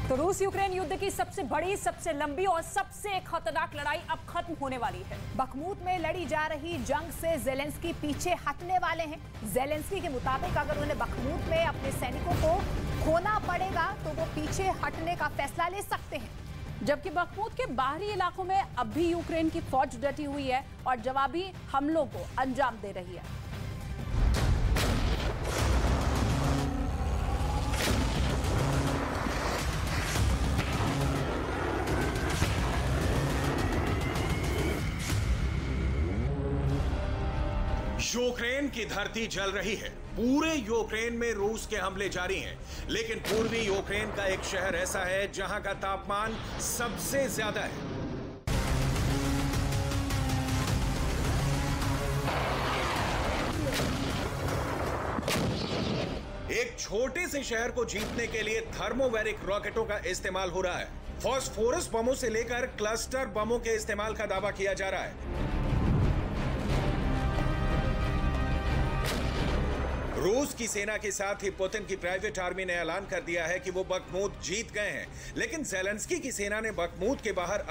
तो रूस यूक्रेन युद्ध की सबसे बड़ी, सबसे लंबी और सबसे खतरनाक लड़ाई अब खत्म होने वाली है। बखमूत में लड़ी जा रही जंग से जेलेंस्की पीछे हटने वाले हैं। जेलेंस्की के मुताबिक अगर उन्हें बखमूत में अपने सैनिकों को खोना पड़ेगा तो वो पीछे हटने का फैसला ले सकते हैं। जबकि बखमूत के बाहरी इलाकों में अब भी यूक्रेन की फौज डटी हुई है और जवाबी हमलों को अंजाम दे रही है। यूक्रेन की धरती जल रही है। पूरे यूक्रेन में रूस के हमले जारी हैं, लेकिन पूर्वी यूक्रेन का एक शहर ऐसा है जहां का तापमान सबसे ज्यादा है। एक छोटे से शहर को जीतने के लिए थर्मोवेरिक रॉकेटों का इस्तेमाल हो रहा है। फॉस्फोरस बमों से लेकर क्लस्टर बमों के इस्तेमाल का दावा किया जा रहा है। रूस की सेना के साथ ही पुतिन की प्राइवेट आर्मी ने ऐलान कर दिया है कि वो बखमूत जीत गए हैं, लेकिन ज़ेलेंस्की की सेना ने बखमूत के बाहर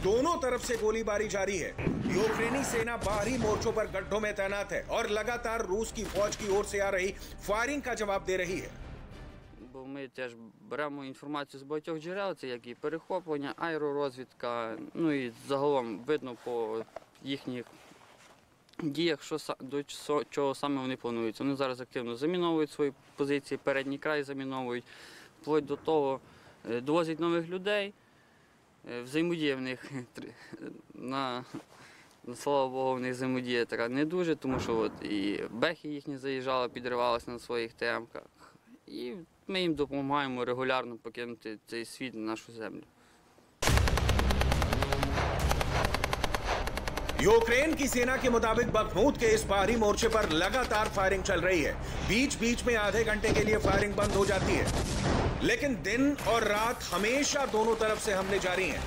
दोनों तरफ से गोलीबारी जारी है। यूक्रेनी सेना बाहरी मोर्चों पर गड्ढों में तैनात है और लगातार रूस की फौज की ओर से आ रही फायरिंग का जवाब दे रही है। Бо ми теж беремо інформацію з багатьох джерел, це як і перехоплення, аеророзвідка, ну і загалом видно по їхніх діях, до чого саме вони планують. Вони зараз активно заміновують свої позиції, передній край заміновують, вплоть до того довозять нових людей, взаємодія в них, слава Богу, в них взаємодія така не дуже, тому що от і бехи їхні заїжджали, підривалися на своїх ТМ-ках. І ми їм допомагаємо регулярно покинути цей світ, нашу землю. यूक्रेन की सेना के मुताबिक बखमूत के इस बाहरी मोर्चे पर लगातार फायरिंग चल रही है। बीच बीच में आधे घंटे के लिए फायरिंग बंद हो जाती है, लेकिन दिन और रात हमेशा दोनों तरफ से हमले जारी हैं।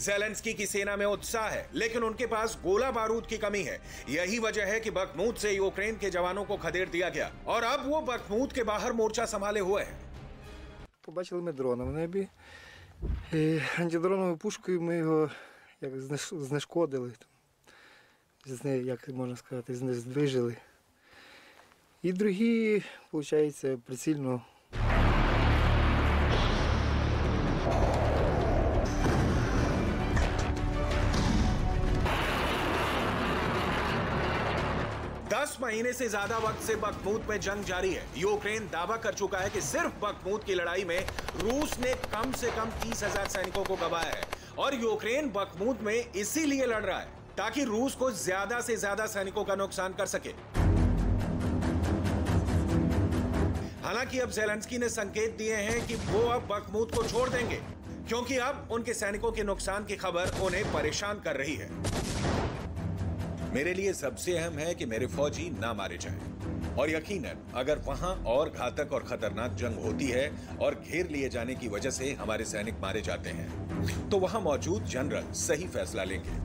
ज़ेलेंस्की की सेना में उत्साह है, लेकिन उनके पास गोला बारूद की कमी है। यही वजह है कि बखमूत से यूक्रेन के जवानों को खदेड़ दिया गया और अब वो बखमूत के बाहर मोर्चा संभाले हुए हैं। Побачили ми дрона в небі. Антидроновою пушкою ми його знешкодили, як можна сказати, знижили. І другі, виходить, прицільно. महीने से ज्यादा वक्त से बखमूत में जंग जारी है। यूक्रेन दावा कर चुका है कि सिर्फ बखमूत की लड़ाई में रूस ने कम से कम 30,000 सैनिकों को गंवाया है और यूक्रेन बखमूत में इसीलिए लड़ रहा है ताकि रूस को ज्यादा से ज्यादा सैनिकों का नुकसान कर सके। हालांकि अब ज़ेलेंस्की ने संकेत दिए हैं कि वो अब बखमूत को छोड़ देंगे, क्योंकि अब उनके सैनिकों के नुकसान की खबर उन्हें परेशान कर रही है। मेरे लिए सबसे अहम है कि मेरे फौजी ना मारे जाएं। और यकीनन अगर वहां और घातक और खतरनाक जंग होती है और घेर लिए जाने की वजह से हमारे सैनिक मारे जाते हैं, तो वहां मौजूद जनरल सही फैसला लेंगे।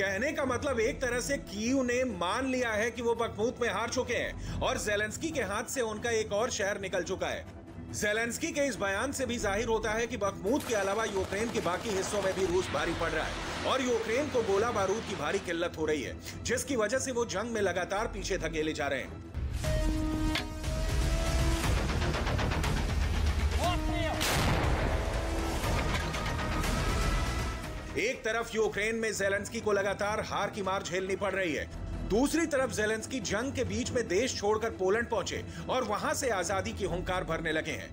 कहने का मतलब एक तरह से कीव ने मान लिया है कि वो बखमूत में हार चुके हैं और ज़ेलेंस्की के हाथ से उनका एक और शहर निकल चुका है। ज़ेलेंस्की के इस बयान से भी जाहिर होता है कि बखमूत के अलावा यूक्रेन के बाकी हिस्सों में भी रूस भारी पड़ रहा है और यूक्रेन को गोला बारूद की भारी किल्लत हो रही है, जिसकी वजह से वो जंग में लगातार पीछे धकेले जा रहे हैं। एक तरफ यूक्रेन में ज़ेलेंस्की को लगातार हार की मार झेलनी पड़ रही है, दूसरी तरफ ज़ेलेंस्की जंग के बीच में देश छोड़कर पोलैंड पहुंचे और वहां से आजादी की हुंकार भरने लगे हैं।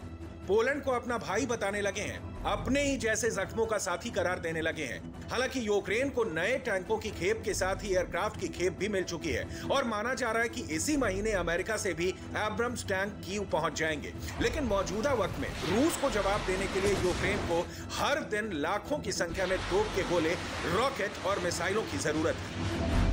पोलैंड को अपना भाई बताने लगे हैं, अपने ही जैसे जख्मों का साथी करार देने लगे हैं। हालांकि यूक्रेन को नए टैंकों की खेप के साथ ही एयरक्राफ्ट की खेप भी मिल चुकी है और माना जा रहा है कि इसी महीने अमेरिका से भी एब्रम्स टैंक कीव पहुंच जाएंगे। लेकिन मौजूदा वक्त में रूस को जवाब देने के लिए यूक्रेन को हर दिन लाखों की संख्या में तोप के गोले, रॉकेट और मिसाइलों की जरूरत है।